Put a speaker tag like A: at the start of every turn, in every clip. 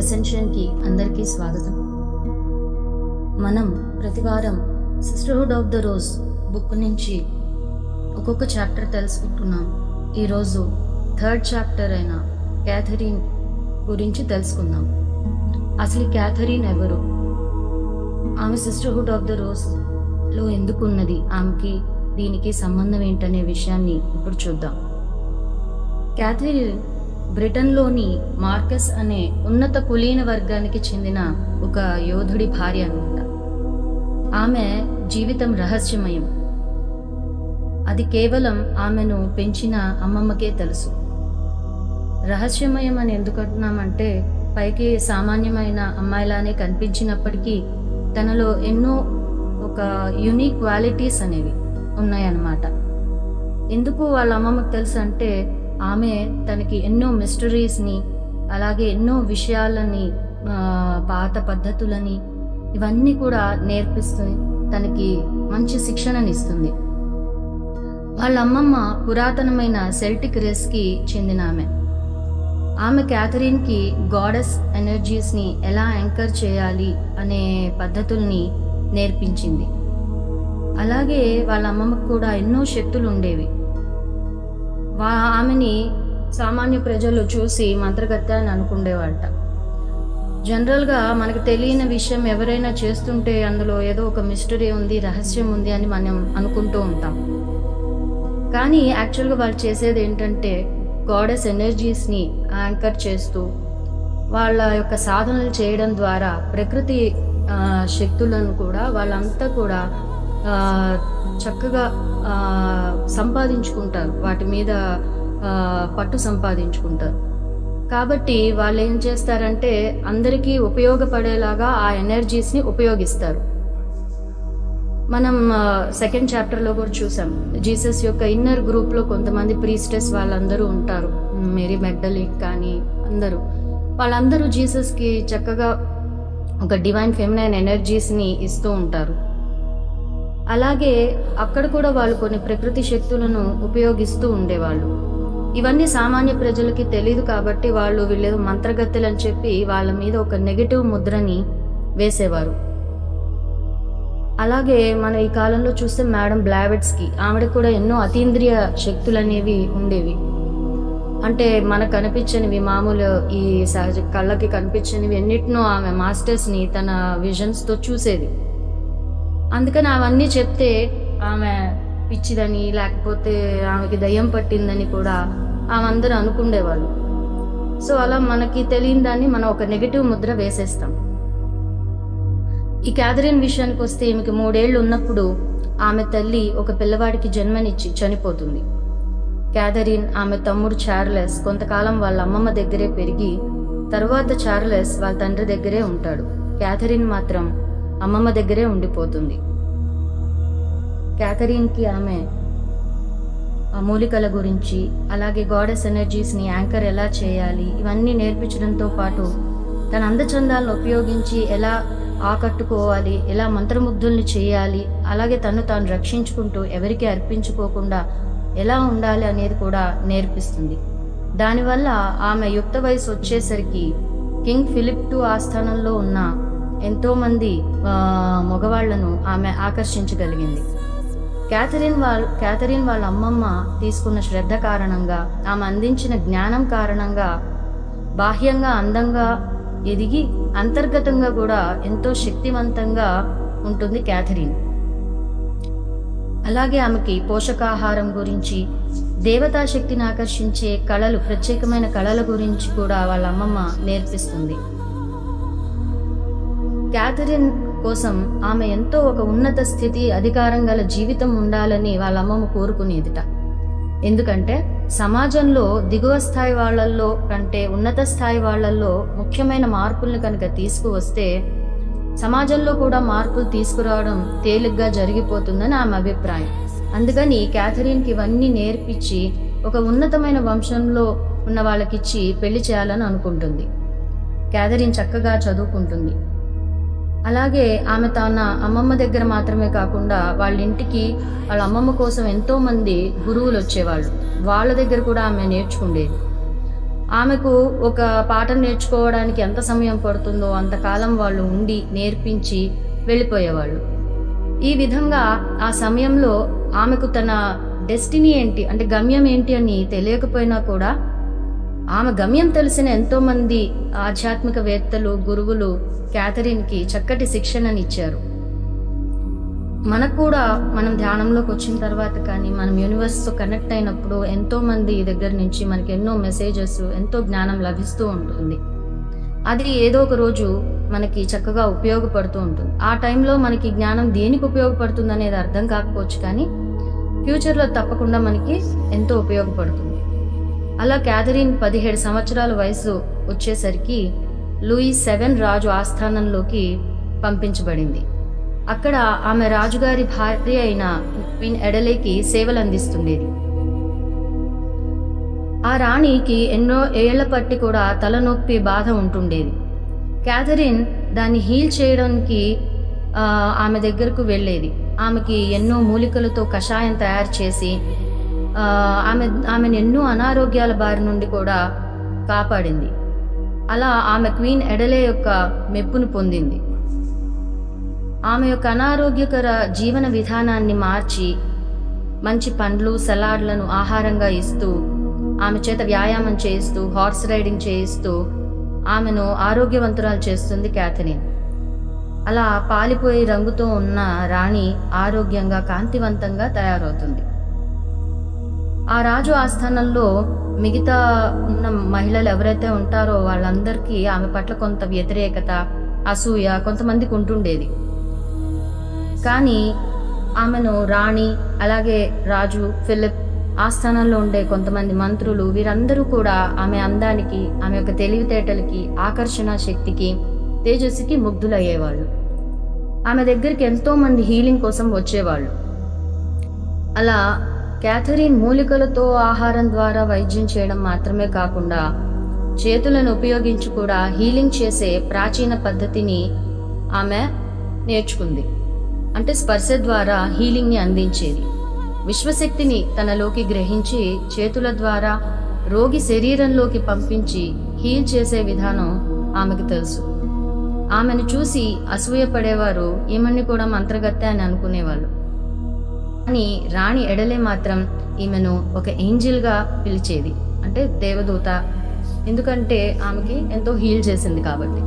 A: అసెన్షన్కి అందరికీ స్వాగతం. మనం ప్రతివారం sisterhood of the rose book నుంచి ఒక్కొక్క చాప్టర్ తెలుసుకుంటున్నాం. ఈరోజు 3rd చాప్టర్ అయిన క్యాథరిన్ గురించి తెలుసుకుందాం. అసలు క్యాథరిన్ ఎవరు, ఆమె సిస్టర్హుడ్ ఆఫ్ ద రోజ్లో ఎందుకు ఉన్నది, ఆమెకి దీనికి సంబంధం ఏంటనే విషయాన్ని ఇప్పుడు చూద్దాం. క్యాథరిన్ బ్రిటన్లోని మార్కస్ అనే ఉన్నత కులీన వర్గానికి చెందిన ఒక యోధుడి భార్య అన్నమాట. ఆమె జీవితం రహస్యమయం. అది కేవలం ఆమెను పెంచిన అమ్మమ్మకే తెలుసు. రహస్యమయం అని ఎందుకు అంటున్నామంటే, పైకి సామాన్యమైన అమ్మాయిలానే కనిపించినప్పటికీ తనలో ఎన్నో ఒక యూనిక్ క్వాలిటీస్ అనేవి ఉన్నాయన్నమాట. ఎందుకు వాళ్ళ అమ్మమ్మకు తెలుసు అంటే, ఆమె తనకి ఎన్నో మిస్టరీస్ని, అలాగే ఎన్నో విషయాలని, పాత పద్ధతులని ఇవన్నీ కూడా నేర్పిస్తుంది, తనకి మంచి శిక్షణనిస్తుంది. వాళ్ళ అమ్మమ్మ పురాతనమైన సెల్టిక్ రేస్కి చెందిన ఆమె క్యాథరిన్కి గాడెస్ ఎనర్జీస్ని ఎలా యాంకర్ చేయాలి అనే పద్ధతుల్ని నేర్పించింది. అలాగే వాళ్ళ అమ్మమ్మకు కూడా ఎన్నో శక్తులు ఉండేవి. ఆమెని సామాన్య ప్రజలు చూసి మంత్రగత్తె అని అనుకుండేవాళ్ళట. జనరల్గా మనకు తెలియని విషయం ఎవరైనా చేస్తుంటే అందులో ఏదో ఒక మిస్టరీ ఉంది, రహస్యం ఉంది అని మనం అనుకుంటూ ఉంటాం. కానీ యాక్చువల్గా వాళ్ళు చేసేది ఏంటంటే, గాడెస్ ఎనర్జీస్ని యాంకర్ చేస్తూ వాళ్ళ యొక్క సాధనలు చేయడం ద్వారా ప్రకృతి శక్తులను కూడా వాళ్ళంతా కూడా చక్కగా సంపాదించుకుంటారు, వాటి మీద పట్టు సంపాదించుకుంటారు. కాబట్టి వాళ్ళు ఏం చేస్తారంటే, అందరికీ ఉపయోగపడేలాగా ఆ ఎనర్జీస్ని ఉపయోగిస్తారు. మనం 2nd చాప్టర్లో కూడా చూసాం. జీసస్ యొక్క ఇన్నర్ గ్రూప్లో కొంతమంది ప్రీస్టెస్ వాళ్ళందరూ ఉంటారు, మేరీ మెగ్డలిన్ కానీ అందరూ. వాళ్ళందరూ జీసస్కి చక్కగా ఒక డివైన్ ఫెమినైన్ ఎనర్జీస్ని ఇస్తూ ఉంటారు. అలాగే అక్కడ కూడా వాళ్ళు కొన్ని ప్రకృతి శక్తులను ఉపయోగిస్తూ ఉండేవాళ్ళు. ఇవన్నీ సామాన్య ప్రజలకి తెలియదు కాబట్టి వాళ్ళు వీళ్ళేదో మంత్రగత్తెలు అని చెప్పి వాళ్ళ మీద ఒక నెగటివ్ ముద్రని వేసేవారు. అలాగే మనం ఈ కాలంలో చూస్తే మేడం బ్లావెట్స్కి, ఆవిడకి కూడా ఎన్నో అతీంద్రియ శక్తులు అనేవి ఉండేవి. అంటే మనకు కనిపించనివి, మామూలు ఈ సహజ కళ్ళకి కనిపించనివి ఎన్నిటినో ఆమె మాస్టర్స్ని తన విజన్స్తో చూసేది. అందుకని అవన్నీ చెప్తే ఆమె పిచ్చిదని, లేకపోతే ఆమెకి దయ్యం పట్టిందని కూడా ఆమె అందరూ అనుకుండేవాళ్ళు. సో అలా మనకి తెలియని దాన్ని మనం ఒక నెగిటివ్ ముద్ర వేసేస్తాం. ఈ క్యాథరిన్ విషయానికి వస్తే, ఈమెకి 3 ఏళ్ళు ఉన్నప్పుడు ఆమె తల్లి ఒక పిల్లవాడికి జన్మనిచ్చి చనిపోతుంది. క్యాథరిన్, ఆమె తమ్ముడు చార్లెస్ కొంతకాలం వాళ్ళ అమ్మమ్మ దగ్గరే పెరిగి, తర్వాత చార్లెస్ వాళ్ళ తండ్రి దగ్గరే ఉంటాడు. క్యాథరిన్ మాత్రం అమ్మమ్మ దగ్గరే ఉండిపోతుంది. క్యాథరిన్కి ఆమె మూలికల గురించి, అలాగే గాడెస్ ఎనర్జీస్ని యాంకర్ ఎలా చేయాలి ఇవన్నీ నేర్పించడంతో పాటు తన అందచందాలను ఉపయోగించి ఎలా ఆకట్టుకోవాలి, ఎలా మంత్రముగ్ధుల్ని చేయాలి, అలాగే తను తాను రక్షించుకుంటూ ఎవరికి అర్పించుకోకుండా ఎలా ఉండాలి అనేది కూడా నేర్పిస్తుంది. దానివల్ల ఆమె యుక్త వయసు వచ్చేసరికి కింగ్ ఫిలిప్ II ఆస్థానంలో ఉన్న ఎంతోమంది మగవాళ్లను ఆమె ఆకర్షించగలిగింది. క్యాథరిన్ వాళ్ళ అమ్మమ్మ తీసుకున్న శ్రద్ధ కారణంగా, ఆమె అందించిన జ్ఞానం కారణంగా బాహ్యంగా అందంగా ఎదిగి అంతర్గతంగా కూడా ఎంతో శక్తివంతంగా ఉంటుంది క్యాథరిన్. అలాగే ఆమెకి పోషకాహారం గురించి, దేవతా శక్తిని ఆకర్షించే కళలు, ప్రత్యేకమైన కళల గురించి కూడా వాళ్ళ అమ్మమ్మ నేర్పిస్తుంది. క్యాథరిన్ కోసం ఆమె ఎంతో ఒక ఉన్నత స్థితి, అధికారం గల జీవితం ఉండాలని వాళ్ళ అమ్మమ్మ కోరుకునేదిట. ఎందుకంటే సమాజంలో దిగువ స్థాయి వాళ్ళల్లో కంటే ఉన్నత స్థాయి వాళ్ళల్లో ముఖ్యమైన మార్పుల్ని కనుక తీసుకువస్తే సమాజంలో కూడా మార్పులు తీసుకురావడం తేలిగ్గా జరిగిపోతుందని ఆమె అభిప్రాయం. అందుకని క్యాథరిన్కి ఇవన్నీ నేర్పించి ఒక ఉన్నతమైన వంశంలో ఉన్న వాళ్ళకిచ్చి పెళ్లి చేయాలని అనుకుంటుంది. క్యాథరిన్ చక్కగా చదువుకుంటుంది. అలాగే ఆమె తన అమ్మమ్మ దగ్గర మాత్రమే కాకుండా వాళ్ళ ఇంటికి వాళ్ళ అమ్మమ్మ కోసం ఎంతో మంది గురువులు వచ్చేవాళ్ళు, వాళ్ళ దగ్గర కూడా ఆమె నేర్చుకుండేది. ఆమెకు ఒక పాఠం నేర్చుకోవడానికి ఎంత సమయం పడుతుందో అంతకాలం వాళ్ళు ఉండి నేర్పించి వెళ్ళిపోయేవాళ్ళు. ఈ విధంగా ఆ సమయంలో ఆమెకు తన డెస్టినీ ఏంటి అంటే గమ్యం ఏంటి అని తెలియకపోయినా కూడా ఆమె గమ్యం తెలిసిన ఎంతోమంది ఆధ్యాత్మికవేత్తలు, గురువులు క్యాథరిన్కి చక్కటి శిక్షణనిచ్చారు. మనకు కూడా మనం ధ్యానంలోకి వచ్చిన తర్వాత కానీ మనం యూనివర్స్తో కనెక్ట్ అయినప్పుడు ఎంతోమంది దగ్గర నుంచి మనకి ఎన్నో మెసేజెస్, ఎంతో జ్ఞానం లభిస్తూ ఉంటుంది. అది ఏదో ఒక రోజు మనకి చక్కగా ఉపయోగపడుతూ ఉంటుంది. ఆ టైంలో మనకి జ్ఞానం దేనికి ఉపయోగపడుతుంది అనేది అర్థం కాకపోవచ్చు, కానీ ఫ్యూచర్లో తప్పకుండా మనకి ఎంతో ఉపయోగపడుతుంది. అలా క్యాథరిన్ 17 సంవత్సరాల వయసు వచ్చేసరికి లూయిస్ 7 రాజు ఆస్థానంలోకి పంపించబడింది. అక్కడ ఆమె రాజుగారి భార్య అయిన క్వీన్ ఎడలేకి సేవలు అందిస్తుండేది. ఆ రాణికి ఎన్నో ఏళ్ల పట్టి కూడా తలనొప్పి, బాధ ఉంటుండేది. క్యాథరిన్ దాన్ని హీల్ చేయడానికి ఆమె దగ్గరకు వెళ్ళేది. ఆమెకి ఎన్నో మూలికలతో కషాయం తయారు చేసి ఆమెను ఎన్నో అనారోగ్యాల బారి నుండి కూడా కాపాడింది. అలా ఆమె క్వీన్ ఎడలే యొక్క మెప్పును పొందింది. ఆమె యొక్క అనారోగ్యకర జీవన విధానాన్ని మార్చి మంచి పండ్లు, సలాడ్లను ఆహారంగా ఇస్తూ, ఆమె చేత వ్యాయామం చేయిస్తూ, హార్స్ రైడింగ్ చేయిస్తూ ఆమెను ఆరోగ్యవంతురాలు చేస్తుంది క్యాథరిన్. అలా పాలిపోయి రంగుతో ఉన్న రాణి ఆరోగ్యంగా, కాంతివంతంగా తయారవుతుంది. ఆ రాజు ఆస్థానంలో మిగతా ఉన్న మహిళలు ఎవరైతే ఉంటారో వాళ్ళందరికీ ఆమె పట్ల కొంత వ్యతిరేకత, అసూయ కొంతమందికి ఉంటుండేది. కానీ ఆమెను రాణి, అలాగే రాజు ఫిలిప్, ఆస్థానంలో ఉండే కొంతమంది మంత్రులు, వీరందరూ కూడా ఆమె అందానికి, ఆమె యొక్క తెలివితేటలకి, ఆకర్షణ శక్తికి, తేజస్సుకి ముగ్ధులయ్యేవాళ్ళు. ఆమె దగ్గరికి ఎంతోమంది హీలింగ్ కోసం వచ్చేవాళ్ళు. అలా క్యాథరిన్ మూలికలతో ఆహారం ద్వారా వైద్యం చేయడం మాత్రమే కాకుండా చేతులను ఉపయోగించి కూడా హీలింగ్ చేసే ప్రాచీన పద్ధతిని ఆమె నేర్చుకుంది. అంటే స్పర్శ ద్వారా హీలింగ్ని అందించేది. విశ్వశక్తిని తనలోకి గ్రహించి చేతుల ద్వారా రోగి శరీరంలోకి పంపించి హీల్ చేసే విధానం ఆమెకు తెలుసు. ఆమెను చూసి అసూయపడేవారు ఈమెని కూడా మంత్రగత్తె అని అనుకునేవాళ్ళు. కానీ రాణి ఎడలే మాత్రం ఈమెను ఒక ఏంజిల్గా పిలిచేది, అంటే దేవదూత. ఎందుకంటే ఆమెకి ఎంతో హీల్ చేసింది కాబట్టి.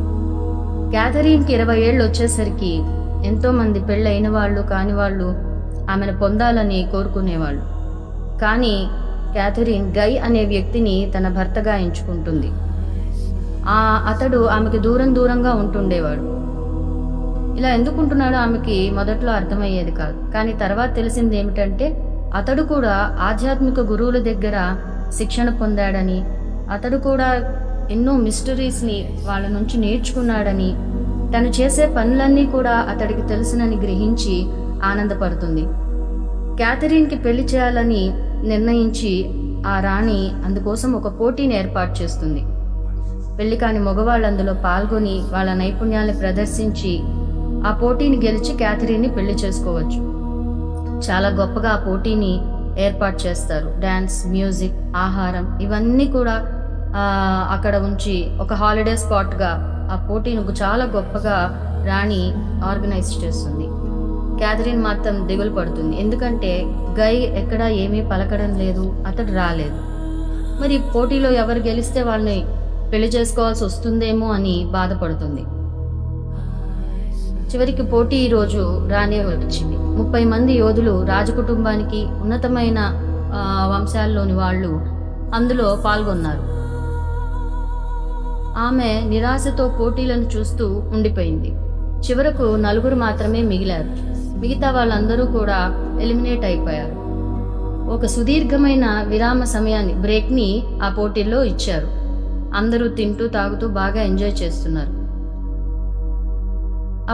A: క్యాథరిన్కి 20 ఏళ్ళు వచ్చేసరికి ఎంతోమంది పెళ్ళైన వాళ్ళు కాని వాళ్ళు ఆమెను పొందాలని కోరుకునేవాళ్ళు. కానీ క్యాథరిన్ గై అనే వ్యక్తిని తన భర్తగా ఎంచుకుంటుంది. అతడు ఆమెకి దూరంగా ఉంటుండేవాడు. ఇలా ఎందుకుంటున్నాడో ఆమెకి మొదట్లో అర్థమయ్యేది కాదు. కానీ తర్వాత తెలిసింది ఏమిటంటే అతడు కూడా ఆధ్యాత్మిక గురువుల దగ్గర శిక్షణ పొందాడని, అతడు కూడా ఎన్నో మిస్టరీస్ని వాళ్ళ నుంచి నేర్చుకున్నాడని, తను చేసే పనులన్నీ కూడా అతడికి తెలుసునని గ్రహించి ఆనందపడుతుంది. క్యాథరిన్కి పెళ్లి చేయాలని నిర్ణయించి ఆ రాణి అందుకోసం ఒక పోటీని ఏర్పాటు చేస్తుంది. పెళ్లి కాని మగవాళ్ళు అందులో పాల్గొని వాళ్ళ నైపుణ్యాన్ని ప్రదర్శించి ఆ పోటీని గెలిచి క్యాథరిన్ని పెళ్లి చేసుకోవచ్చు. చాలా గొప్పగా ఆ పోటీని ఏర్పాటు చేస్తారు. డ్యాన్స్, మ్యూజిక్, ఆహారం ఇవన్నీ కూడా అక్కడ ఉంచి ఒక హాలిడే స్పాట్గా ఆ పోటీని చాలా గొప్పగా రాణి ఆర్గనైజ్ చేస్తుంది. క్యాథరిన్ మాత్రం దిగులు పడుతుంది. ఎందుకంటే గై ఎక్కడా ఏమీ పలకడం లేదు, అతడు రాలేదు. మరి పోటీలో ఎవరు గెలిస్తే వాళ్ళని పెళ్లి చేసుకోవాల్సి వస్తుందేమో అని బాధపడుతుంది. చివరికి పోటీ రోజు రానే వచ్చింది. 30 మంది యోధులు, రాజకుటుంబానికి ఉన్నతమైన వంశాల్లోని వాళ్ళు అందులో పాల్గొన్నారు. ఆమె నిరాశతో పోటీలను చూస్తూ ఉండిపోయింది. చివరకు 4 మాత్రమే మిగిలారు. మిగతా వాళ్ళందరూ కూడా ఎలిమినేట్ అయిపోయారు. ఒక సుదీర్ఘమైన విరామ సమయాన్ని, బ్రేక్ని ఆ పోటీల్లో ఇచ్చారు. అందరూ తింటూ తాగుతూ బాగా ఎంజాయ్ చేస్తున్నారు.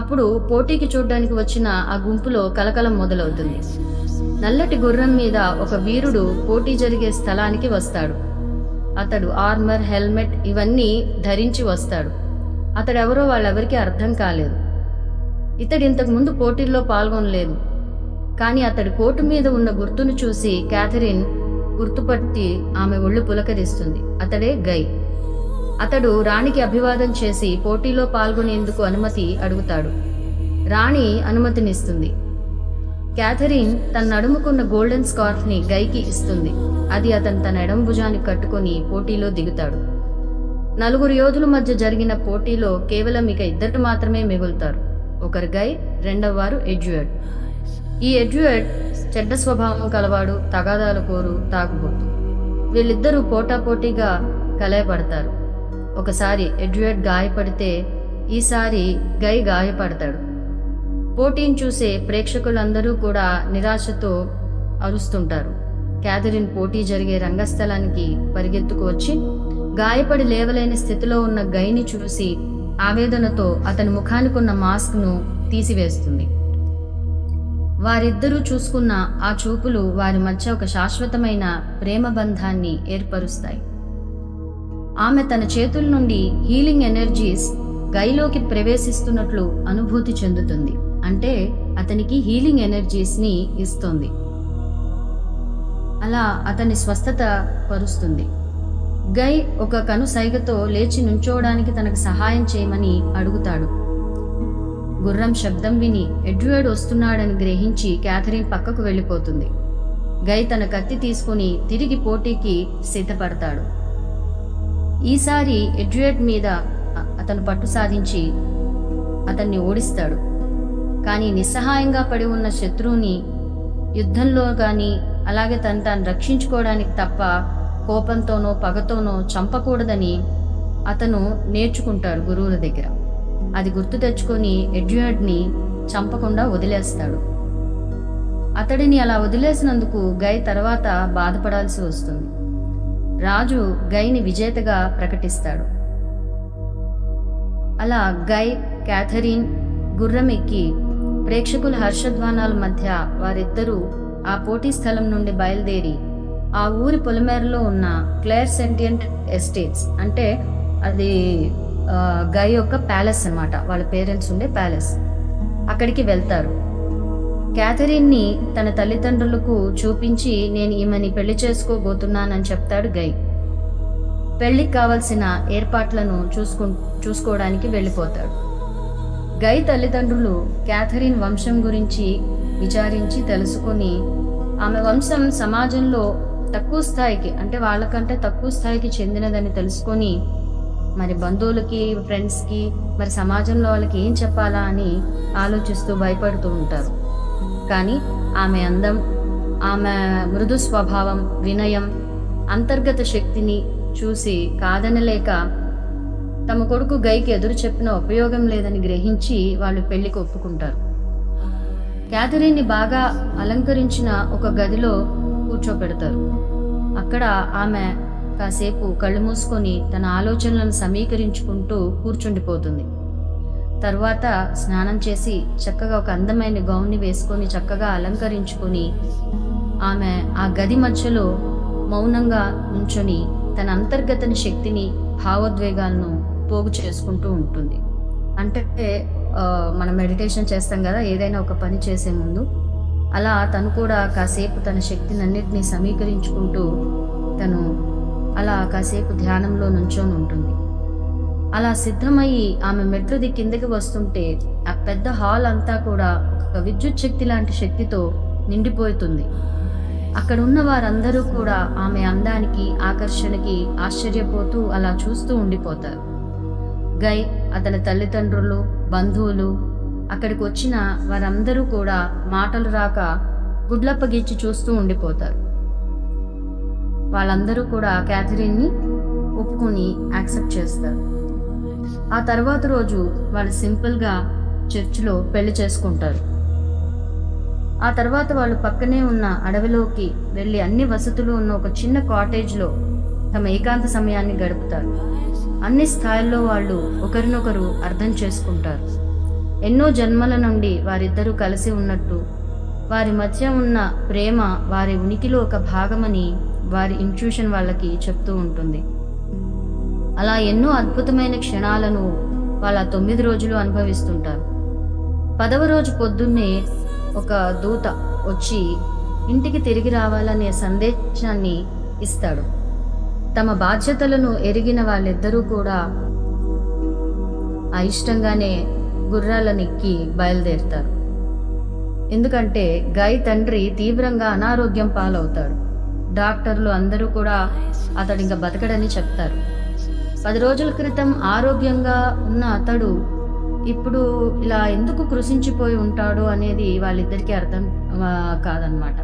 A: అప్పుడు పోటీకి చూడ్డానికి వచ్చిన ఆ గుంపులో కలకలం మొదలవుతుంది. నల్లటి గుర్రం మీద ఒక వీరుడు పోటీ జరిగే స్థలానికి వస్తాడు. అతడు ఆర్మర్, హెల్మెట్ ఇవన్నీ ధరించి వస్తాడు. అతడెవరో వాళ్ళెవరికీ అర్థం కాలేదు. ఇతడు ఇంతకు ముందు పోటీల్లో పాల్గొనలేదు. కానీ అతడి కోటు మీద ఉన్న గుర్తును చూసి క్యాథరిన్ గుర్తుపట్టి ఆమె ఒళ్ళు పులకరిస్తుంది. అతడే గై. అతడు రాణికి అభివాదం చేసి పోటీలో పాల్గొనేందుకు అనుమతి అడుగుతాడు. రాణి అనుమతినిస్తుంది. క్యాథరిన్ తన నడుముకున్న గోల్డెన్ స్కార్ఫ్ని గైకి ఇస్తుంది. అది అతను తన ఎడమ భుజానికి కట్టుకొని పోటీలో దిగుతాడు. 4 యోధుల మధ్య జరిగిన పోటీలో కేవలం ఇక 2 మాత్రమే మిగులుతారు. ఒకరు గై, రెండవ వారు ఎడ్వర్డ్. ఈ ఎడ్వర్డ్ చెడ్డ స్వభావం కలవాడు, తగాదాల కోరు, తాగుబోతు. వీళ్ళిద్దరూ పోటాపోటీగా కలయపడతారు. ఒకసారి ఎడ్వర్డ్ గాయపడితే ఈసారి గై గాయపడతాడు. పోటీని చూసే ప్రేక్షకులందరూ కూడా నిరాశతో అరుస్తుంటారు. క్యాథరిన్ పోటీ జరిగే రంగస్థలానికి పరిగెత్తుకు వచ్చి గాయపడి లేవలేని స్థితిలో ఉన్న గైని చూసి ఆవేదనతో అతని ముఖానికున్న మాస్క్ను తీసివేస్తుంది. వారిద్దరూ చూసుకున్న ఆ చూపులు వారి మధ్య ఒక శాశ్వతమైన ప్రేమ బంధాన్ని ఏర్పరుస్తాయి. ఆమె తన చేతుల నుండి హీలింగ్ ఎనర్జీస్ గైలోకి ప్రవేశిస్తున్నట్లు అనుభూతి చెందుతుంది. అంటే అతనికి హీలింగ్ ఎనర్జీస్ని ఇస్తుంది. అలా అతన్ని స్వస్థత పరుస్తుంది. గై ఒక కను సైగతో లేచి నుంచోవడానికి తనకు సహాయం చేయమని అడుగుతాడు. గుర్రం శబ్దం విని ఎడ్వర్డ్ వస్తున్నాడని గ్రహించి క్యాథరిన్ పక్కకు వెళ్ళిపోతుంది. గై తన కత్తి తీసుకుని తిరిగి పోటీకి సిద్ధపడతాడు. ఈసారి ఎడ్వర్డ్ మీద అతను పట్టు సాధించి అతన్ని ఓడిస్తాడు. కానీ నిస్సహాయంగా పడి ఉన్న శత్రువుని యుద్ధంలో కానీ అలాగే తాను రక్షించుకోవడానికి తప్ప కోపంతోనో పగతోనో చంపకూడదని అతను నేర్చుకుంటాడు గురువుల దగ్గర. అది గుర్తు తెచ్చుకొని ఎడ్వర్డ్ని చంపకుండా వదిలేస్తాడు. అతడిని అలా వదిలేసినందుకు గై తర్వాత బాధపడాల్సి వస్తుంది. రాజు గైని విజేతగా ప్రకటిస్తాడు. అలా గై, క్యాథరిన్ గుర్రం ఎక్కి ప్రేక్షకుల హర్షధ్వానాల మధ్య వారిద్దరూ ఆ పోటీ స్థలం నుండి బయలుదేరి ఆ ఊరి పొలిమేరలో ఉన్న క్లేర్ సెంటియంట్ ఎస్టేట్స్, అంటే అది గై యొక్క ప్యాలెస్ అన్నమాట, వాళ్ళ పేరెంట్స్ ఉండే ప్యాలెస్, అక్కడికి వెళ్తారు. క్యాథరిన్ని తన తల్లిదండ్రులకు చూపించి నేను ఈమెని పెళ్లి చేసుకోబోతున్నానని చెప్తాడు గై. పెళ్లికి కావలసిన ఏర్పాట్లను చూసుకోవడానికి వెళ్ళిపోతాడు. గై తల్లిదండ్రులు క్యాథరిన్ వంశం గురించి విచారించి తెలుసుకొని ఆమె వంశం సమాజంలో తక్కువ స్థాయికి, అంటే వాళ్ళకంటే తక్కువ స్థాయికి చెందినదని తెలుసుకొని మరి బంధువులకి, ఫ్రెండ్స్కి, మరి సమాజంలో వాళ్ళకి ఏం చెప్పాలా అని ఆలోచిస్తూ భయపడుతూ ఉంటారు. కానీ ఆమె అందం, ఆమె మృదు స్వభావం, వినయం, అంతర్గత శక్తిని చూసి కాదనలేక తమ కొడుకు గైకి ఎదురు చెప్పిన ఉపయోగం లేదని గ్రహించి వాళ్ళు పెళ్లికి ఒప్పుకుంటారు. క్యాథరిన్ని బాగా అలంకరించిన ఒక గదిలో కూర్చోపెడతారు. అక్కడ ఆమె కాసేపు కళ్ళు మూసుకొని తన ఆలోచనలను సమీకరించుకుంటూ కూర్చుండిపోతుంది. తర్వాత స్నానం చేసి చక్కగా ఒక అందమైన గౌన్ని వేసుకొని చక్కగా అలంకరించుకొని ఆమె ఆ గది మధ్యలో మౌనంగా నుంచొని తన అంతర్గత శక్తిని, భావోద్వేగాలను పోగు చేసుకుంటూ ఉంటుంది. అంటే మనం మెడిటేషన్ చేస్తాం కదా ఏదైనా ఒక పని చేసే ముందు, అలా తను కూడా కాసేపు తన శక్తిని అన్నిటినీ సమీకరించుకుంటూ తను అలా కాసేపు ధ్యానంలో నుంచొని ఉంటుంది. అలా సిద్ధమయ్యి ఆమె మెట్లుది కిందకి వస్తుంటే ఆ పెద్ద హాల్ అంతా కూడా ఒక విద్యుత్ శక్తి లాంటి శక్తితో నిండిపోతుంది. అక్కడ ఉన్న వారందరూ కూడా ఆమె అందానికి, ఆకర్షణకి ఆశ్చర్యపోతూ అలా చూస్తూ ఉండిపోతారు. గై, అతని తల్లిదండ్రులు, బంధువులు, అక్కడికి వచ్చిన వారందరూ కూడా మాటలు రాక గుడ్లప్పగిచ్చి చూస్తూ ఉండిపోతారు. వాళ్ళందరూ కూడా క్యాథరిన్ని ఒప్పుకొని యాక్సెప్ట్ చేస్తారు. ఆ తర్వాత రోజు వాళ్ళు సింపుల్గా చర్చిలో పెళ్లి చేసుకుంటారు. ఆ తర్వాత వాళ్ళు పక్కనే ఉన్న అడవిలోకి వెళ్ళి అన్ని వసతులు ఉన్న ఒక చిన్న కాటేజ్లో తమ ఏకాంత సమయాన్ని గడుపుతారు. అన్ని స్థాయిల్లో వాళ్ళు ఒకరినొకరు అర్థం చేసుకుంటారు. ఎన్నో జన్మల నుండి వారిద్దరూ కలిసి ఉన్నట్టు, వారి మధ్య ఉన్న ప్రేమ వారి ఉనికిలో ఒక భాగమని వారి ఇంట్యూషన్ వాళ్ళకి చెప్తూ ఉంటుంది. అలా ఎన్నో అద్భుతమైన క్షణాలను వాళ్ళ 9 రోజులు అనుభవిస్తుంటారు. 10వ రోజు పొద్దున్నే ఒక దూత వచ్చి ఇంటికి తిరిగి రావాలనే సందేశాన్ని ఇస్తాడు. తమ బాధ్యతలను ఎరిగిన వాళ్ళిద్దరూ కూడా అయిష్టంగానే గుర్రాలనెక్కి బయలుదేరుతారు. ఎందుకంటే గై తండ్రి తీవ్రంగా అనారోగ్యం పాలవుతాడు. డాక్టర్లు అందరూ కూడా అతడు ఇంకా బతకడని చెప్తారు. 10 రోజుల క్రితం ఆరోగ్యంగా ఉన్న అతడు ఇప్పుడు ఇలా ఎందుకు కృషించిపోయి ఉంటాడు అనేది వాళ్ళిద్దరికీ అర్థం కాదనమాట.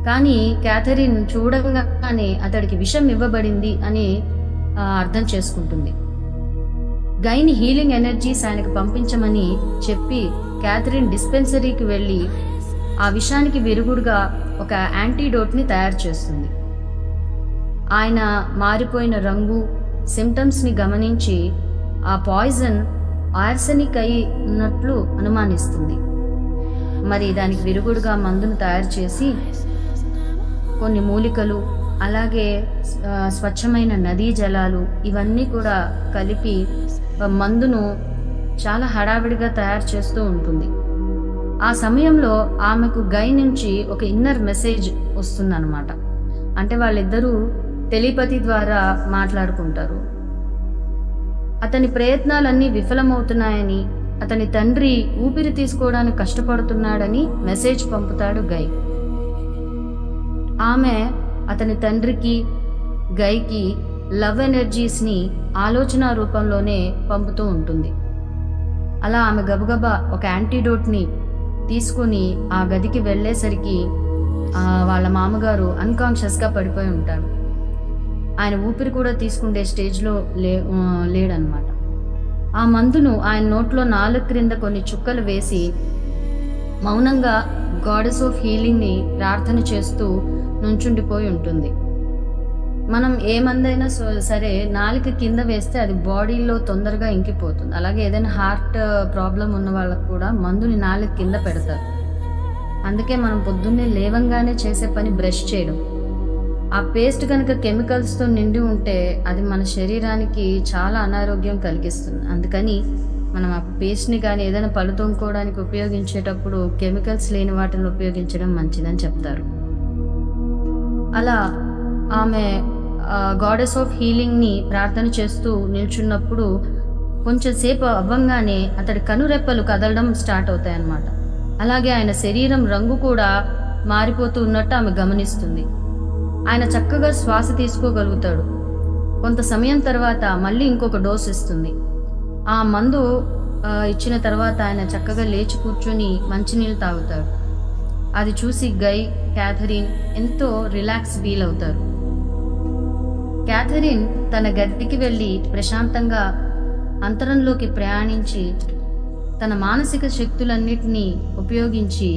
A: కానీ క్యాథరిన్ చూడగానే అతడికి విషం ఇవ్వబడింది అని అర్థం చేసుకుంటుంది. గైని హీలింగ్ ఎనర్జీస్ ఆయనకు పంపించమని చెప్పి క్యాథరిన్ డిస్పెన్సరీకి వెళ్ళి ఆ విషానికి విరుగుడుగా ఒక యాంటీడోట్ని తయారు చేస్తుంది. ఆయన మారిపోయిన రంగు, సిమ్టమ్స్ని గమనించి ఆ పాయిజన్ ఆర్సెనిక్ అయి ఉన్నట్లు అనుమానిస్తుంది. మరి దానికి విరుగుడుగా మందును తయారు చేసి కొన్ని మూలికలు, అలాగే స్వచ్ఛమైన నదీ జలాలు ఇవన్నీ కూడా కలిపి మందును చాలా హడావిడిగా తయారు చేస్తూ ఉంటుంది. ఆ సమయంలో ఆమెకు గై నుంచి ఒక ఇన్నర్ మెసేజ్ వస్తుందన్నమాట. అంటే వాళ్ళిద్దరూ టెలిపతి ద్వారా మాట్లాడుకుంటారు. అతని ప్రయత్నాలన్నీ విఫలమవుతున్నాయని, అతని తండ్రి ఊపిరి తీసుకోవడానికి కష్టపడుతున్నాడని మెసేజ్ పంపుతాడు గై. ఆమె అతని తండ్రికి, గైకి లవ్ ఎనర్జీస్ని ఆలోచన రూపంలోనే పంపుతూ ఉంటుంది. అలా ఆమె గబగబా ఒక యాంటీడోట్ని తీసుకొని ఆ గదికి వెళ్ళేసరికి వాళ్ళ మామగారు అన్కాన్షియస్గా పడిపోయి ఉంటాడు. ఆయన ఊపిరి కూడా తీసుకుండే స్టేజ్లో లేడనమాట. ఆ మందును ఆయన నోట్లో నాలుగు క్రింద కొన్ని చుక్కలు వేసి మౌనంగా గాడెస్ ఆఫ్ హీలింగ్ని ప్రార్థన చేస్తూ నుంచుండిపోయి ఉంటుంది. మనం ఏ మందైనా సరే నాలుక కింద వేస్తే అది బాడీలో తొందరగా ఇంకిపోతుంది. అలాగే ఏదైనా హార్ట్ ప్రాబ్లం ఉన్న వాళ్ళకు కూడా మందుని నాలుక కింద పెడతారు. అందుకే మనం పొద్దున్నే లేవంగానే చేసే పని బ్రష్ చేయడం. ఆ పేస్ట్ కనుక కెమికల్స్తో నిండి ఉంటే అది మన శరీరానికి చాలా అనారోగ్యం కలిగిస్తుంది. అందుకని మనం ఆ పేస్ట్ని కానీ ఏదైనా పళ్ళు తోముకోవడానికి ఉపయోగించేటప్పుడు కెమికల్స్ లేని వాటిని ఉపయోగించడం మంచిదని చెప్తారు. అలా ఆమె గాడెస్ ఆఫ్ హీలింగ్ని ప్రార్థన చేస్తూ నిల్చున్నప్పుడు కొంచెం సేపు అవ్వంగానే అతడి కనురెప్పలు కదలడం స్టార్ట్ అవుతాయి అన్నమాట. అలాగే ఆయన శరీరం రంగు కూడా మారిపోతూ ఉన్నట్టు ఆమె గమనిస్తుంది. ఆయన చక్కగా శ్వాస తీసుకోగలుగుతాడు. కొంత సమయం తర్వాత మళ్ళీ ఇంకొక డోస్ ఇస్తుంది. ఆ మందు ఇచ్చిన తర్వాత ఆయన చక్కగా లేచి కూర్చొని మంచినీళ్ళు తాగుతాడు. అది చూసి గై, క్యాథరిన్ ఎంతో రిలాక్స్ ఫీల్ అవుతారు. క్యాథరిన్ తన గదికి వెళ్ళి ప్రశాంతంగా అంతరంలోకి ప్రయాణించి తన మానసిక శక్తులన్నిటినీ ఉపయోగించి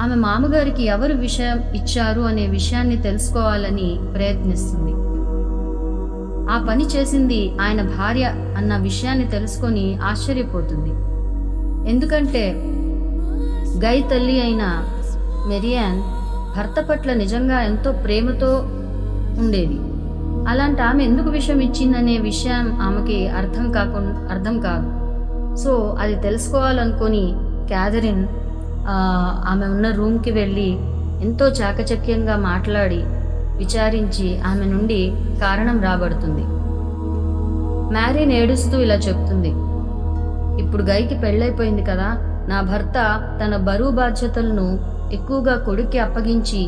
A: ఆమె మామగారికి ఎవరు విషయం ఇచ్చారు అనే విషయాన్ని తెలుసుకోవాలని ప్రయత్నిస్తుంది. ఆ పని చేసింది ఆయన భార్య అన్న విషయాన్ని తెలుసుకొని ఆశ్చర్యపోతుంది. ఎందుకంటే గై తల్లి అయిన మెరియాన్ భర్త పట్ల నిజంగా ఎంతో ప్రేమతో ఉండేది. అలాంటి ఆమె ఎందుకు విషయం ఇచ్చిందనే విషయం ఆమెకి అర్థం కాదు. సో అది తెలుసుకోవాలనుకొని క్యాథరిన్ ఆమె ఉన్న రూమ్కి వెళ్ళి ఎంతో చాకచక్యంగా మాట్లాడి విచారించి ఆమె నుండి కారణం రాబడుతుంది. మ్యారీన్ ఏడుస్తూ ఇలా చెప్తుంది, ఇప్పుడు గైకి పెళ్ళైపోయింది కదా, నా భర్త తన బరువు బాధ్యతలను ఎక్కువగా కొడుక్కి అప్పగించి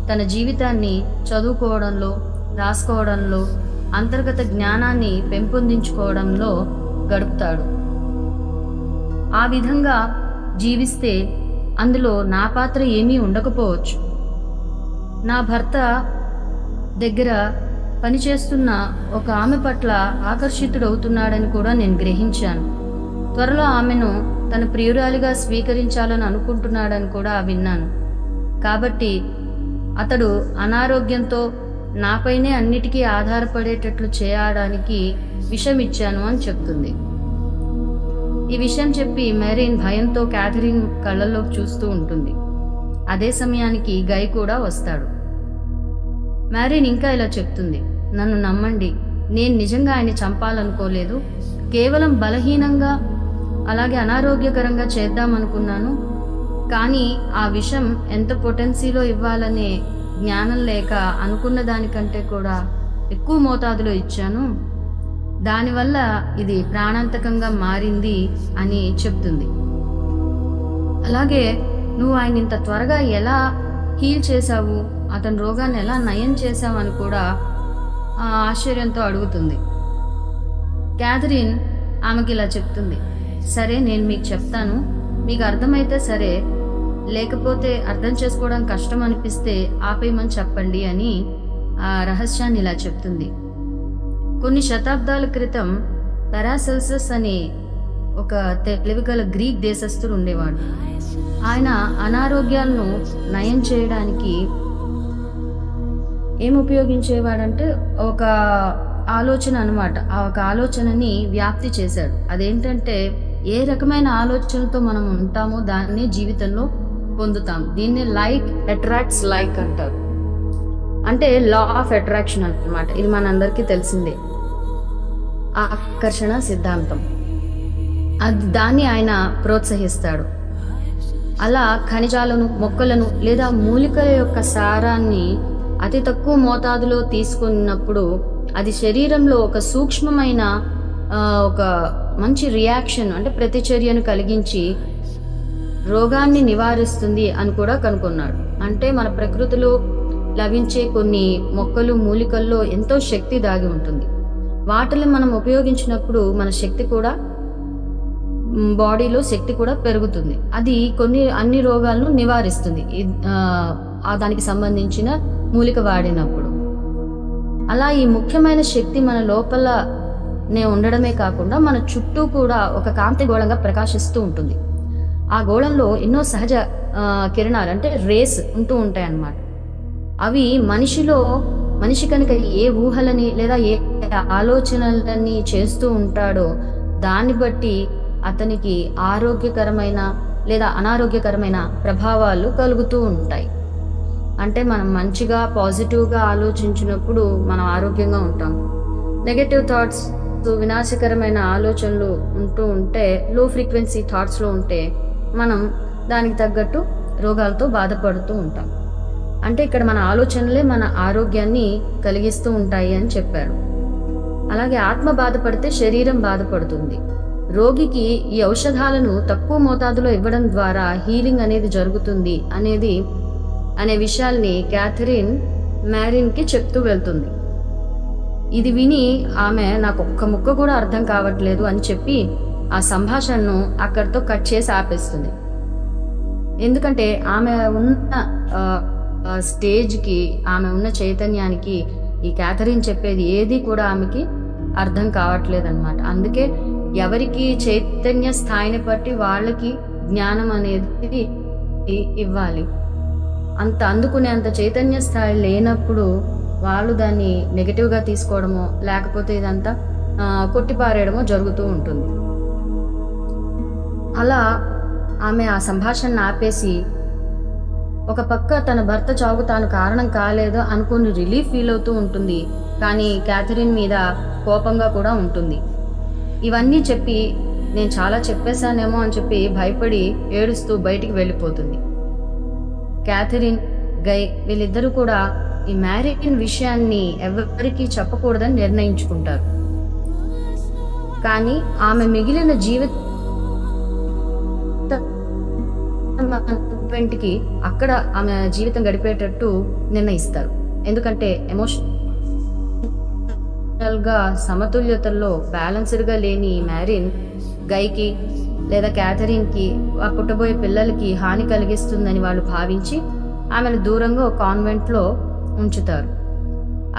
A: తన జీవితాన్ని చదువుకోవడంలో, రాసుకోవడంలో, అంతర్గత జ్ఞానాన్ని పెంపొందించుకోవడంలో గడుపుతాడు. ఆ విధంగా జీవిస్తే అందులో నా పాత్ర ఏమీ ఉండకపోవచ్చు. నా భర్త దగ్గర పనిచేస్తున్న ఒక ఆమె పట్ల ఆకర్షితుడవుతున్నాడని కూడా నేను గ్రహించాను. త్వరలో ఆమెను తన ప్రియురాలిగా స్వీకరించాలని అనుకుంటున్నాడని కూడా విన్నాను. కాబట్టి అతడు అనారోగ్యంతో నాపైనే అన్నిటికీ ఆధారపడేటట్లు చేయడానికి విషం ఇచ్చాను అని చెప్తుంది. ఈ విషయం చెప్పి మెరీన్ భయంతో క్యాథరిన్ కళ్ళల్లోకి చూస్తూ ఉంటుంది. అదే సమయానికి గై కూడా వస్తాడు. మెరీన్ ఇంకా ఇలా చెప్తుంది, నన్ను నమ్మండి, నేను నిజంగా ఆయన్ని చంపాలనుకోలేదు. కేవలం బలహీనంగా అలాగే అనారోగ్యకరంగా చేద్దామనుకున్నాను. కానీ ఆ విషం ఎంత పొటెన్సీలో ఇవ్వాలనే జ్ఞానం లేక అనుకున్న దానికంటే కూడా ఎక్కువ మోతాదులో ఇచ్చాను, దానివల్ల ఇది ప్రాణాంతకంగా మారింది అని చెప్తుంది. అలాగే నువ్వు ఆయన ఇంత త్వరగా ఎలా హీల్ చేశావు, అతని రోగాన్ని ఎలా నయం చేశావు అని కూడా ఆశ్చర్యంతో అడుగుతుంది. క్యాథరిన్ ఆమెకి ఇలా చెప్తుంది, సరే నేను మీకు చెప్తాను, మీకు అర్థమైతే సరే, లేకపోతే అర్థం చేసుకోవడం కష్టం అనిపిస్తే ఆపేయమని చెప్పండి అని ఆ రహస్యాన్ని ఇలా చెప్తుంది. కొన్ని శతాబ్దాల క్రితం పారాసెల్సస్ అనే ఒక తెలివిగల గ్రీక్ దేశస్థుడు ఉండేవాడు. ఆయన అనారోగ్యాలను నయం చేయడానికి ఏం ఉపయోగించేవాడంటే ఒక ఆలోచన అనమాట. ఆ ఒక ఆలోచనని వ్యాప్తి చేశాడు. అదేంటంటే ఏ రకమైన ఆలోచనతో మనం ఉంటామో దాన్ని జీవితంలో పొందుతాం. దీన్ని లైక్ అట్రాక్ట్స్ లైక్ అంటారు. అంటే లా ఆఫ్ అట్రాక్షన్ అన్నమాట. ఇది మనందరికీ తెలిసిందే, ఆకర్షణ సిద్ధాంతం. దాన్ని ఆయన ప్రోత్సహిస్తాడు. అలా ఖనిజాలను, మొక్కలను లేదా మూలికల యొక్క సారాన్ని అతి తక్కువ మోతాదులో తీసుకున్నప్పుడు అది శరీరంలో ఒక సూక్ష్మమైన ఒక మంచి రియాక్షన్ అంటే ప్రతిచర్యను కలిగించి రోగాన్ని నివారిస్తుంది అని కూడా కనుక్కున్నాడు. అంటే మన ప్రకృతిలో లభించే కొన్ని మొక్కలు, మూలికల్లో ఎంతో శక్తి దాగి ఉంటుంది. వాటిని మనం ఉపయోగించినప్పుడు మన శక్తి కూడా, బాడీలో శక్తి కూడా పెరుగుతుంది. అది అన్ని రోగాలను నివారిస్తుంది దానికి సంబంధించిన మూలిక వాడినప్పుడు. అలా ఈ ముఖ్యమైన శక్తి మన లోపలనే ఉండడమే కాకుండా మన చుట్టూ కూడా ఒక కాంతి గోళంగా ప్రకాశిస్తూ ఉంటుంది. ఆ గోళంలో ఎన్నో సహజ కిరణాలు అంటే రేస్ ఉంటూ ఉంటాయి అన్నమాట. అవి మనిషి కనుక ఏ ఊహలని లేదా ఏ ఆలోచనలని చేస్తూ ఉంటాడో దాన్ని బట్టి అతనికి ఆరోగ్యకరమైన లేదా అనారోగ్యకరమైన ప్రభావాలు కలుగుతూ ఉంటాయి. అంటే మనం మంచిగా పాజిటివ్గా ఆలోచించినప్పుడు మనం ఆరోగ్యంగా ఉంటాం. నెగటివ్ థాట్స్, వినాశకరమైన ఆలోచనలు ఉంటూ ఉంటే, లో ఫ్రీక్వెన్సీ థాట్స్లో ఉంటే మనం దానికి తగ్గట్టు రోగాలతో బాధపడుతూ ఉంటాం. అంటే ఇక్కడ మన ఆలోచనలే మన ఆరోగ్యాన్ని కలిగిస్తూ ఉంటాయి అని చెప్పారు. అలాగే ఆత్మ బాధపడితే శరీరం బాధపడుతుంది. రోగికి ఈ ఔషధాలను తక్కువ మోతాదులో ఇవ్వడం ద్వారా హీలింగ్ అనేది జరుగుతుంది అనే విషయాల్ని క్యాథరిన్ మ్యారిన్కి చెప్తూ వెళ్తుంది. ఇది విని ఆమె నాకు ఒక్క ముక్క కూడా అర్థం కావట్లేదు అని చెప్పి ఆ సంభాషణను అక్కడితో కట్ చేసి ఆపేస్తుంది. ఎందుకంటే ఆమె ఉన్న స్టేజ్కి, ఆమె ఉన్న చైతన్యానికి ఈ క్యాథరిన్ చెప్పేది ఏది కూడా ఆమెకి అర్థం కావట్లేదన్నమాట. అందుకే ఎవరికి చైతన్య స్థాయిని బట్టి వాళ్ళకి జ్ఞానం అనేది ఇవ్వాలి. అందుకునేంత చైతన్య స్థాయి లేనప్పుడు వాళ్ళు దాన్ని నెగిటివ్గా తీసుకోవడమో లేకపోతే ఇదంతా కొట్టిపారేయడమో జరుగుతూ ఉంటుంది. అలా ఆమె ఆ సంభాషణను ఆపేసి ఒక పక్క తన భర్త చావుకు తాను కారణం కాలేదు అనుకుని రిలీఫ్ ఫీల్ అవుతూ ఉంటుంది. కానీ క్యాథరిన్ మీద కోపంగా కూడా ఉంటుంది. ఇవన్నీ చెప్పి నేను చాలా చెప్పేశానేమో అని చెప్పి భయపడి ఏడుస్తూ బయటికి వెళ్ళిపోతుంది. క్యాథరిన్, గై వీళ్ళిద్దరూ కూడా ఈ మ్యారీన్ విషయాన్ని ఎవరికీ చెప్పకూడదని నిర్ణయించుకుంటారు. కానీ ఆమె మిగిలిన జీవితానికి అక్కడ ఆమె జీవితం గడిపేటట్టు నిర్ణయిస్తారు. ఎందుకంటే ఎమోషనల్గా సమతుల్యతల్లో బ్యాలెన్స్డ్గా లేని మ్యారిన్ గైకి లేదా క్యాథరిన్కి ఆ పుట్టబోయే పిల్లలకి హాని కలిగిస్తుందని వాళ్ళు భావించి ఆమెను దూరంగా ఒక కాన్వెంట్లో ఉంచుతారు.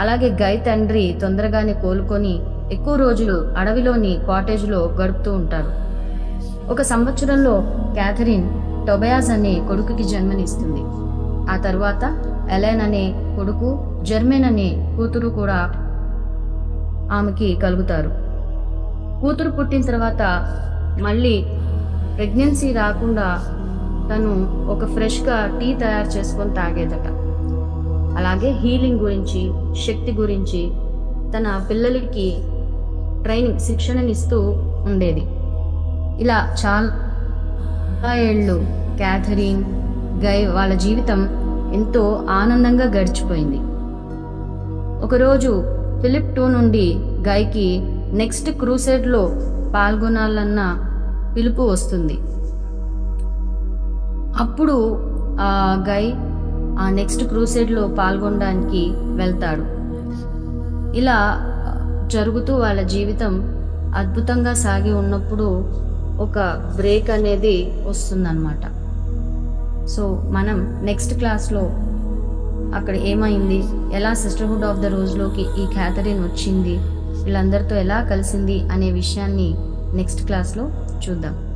A: అలాగే గై తండ్రి తొందరగానే కోలుకొని ఎక్కువ రోజులు అడవిలోని కాటేజ్లో గడుపుతూ ఉంటారు. ఒక సంవత్సరంలో క్యాథరిన్ టొబయాజ్ అనే కొడుకుకి జన్మనిస్తుంది. ఆ తర్వాత ఎలెన్ అనే కొడుకు, జర్మెన్ అనే కూతురు కూడా ఆమెకి కలుగుతారు. కూతురు పుట్టిన తర్వాత మళ్ళీ ప్రెగ్నెన్సీ రాకుండా తను ఒక ఫ్రెష్గా టీ తయారు చేసుకొని తాగేదట. అలాగే హీలింగ్ గురించి, శక్తి గురించి తన పిల్లలకి శిక్షణనిస్తూ ఉండేది. ఇలా చాలా ఏళ్ళు క్యాథరిన్, గై వాళ్ళ జీవితం ఎంతో ఆనందంగా గడిచిపోయింది. ఒకరోజు ఫిలిప్ II నుండి గైకి నెక్స్ట్ క్రూసేడ్లో పాల్గొనాలన్న పిలుపు వస్తుంది. అప్పుడు ఆ గై ఆ నెక్స్ట్ క్రూసేడ్లో పాల్గొనడానికి వెళ్తాడు. ఇలా జరుగుతూ వాళ్ళ జీవితం అద్భుతంగా సాగి ఉన్నప్పుడు ఒక బ్రేక్ అనేది వస్తుందన్నమాట. సో మనం నెక్స్ట్ క్లాస్లో అక్కడ ఏమైంది, ఎలా సిస్టర్హుడ్ ఆఫ్ ద రోజ్లోకి ఈ క్యాథరిన్ వచ్చింది, వీళ్ళందరితో ఎలా కలిసింది అనే విషయాన్ని నెక్స్ట్ క్లాస్లో చూద్దాం.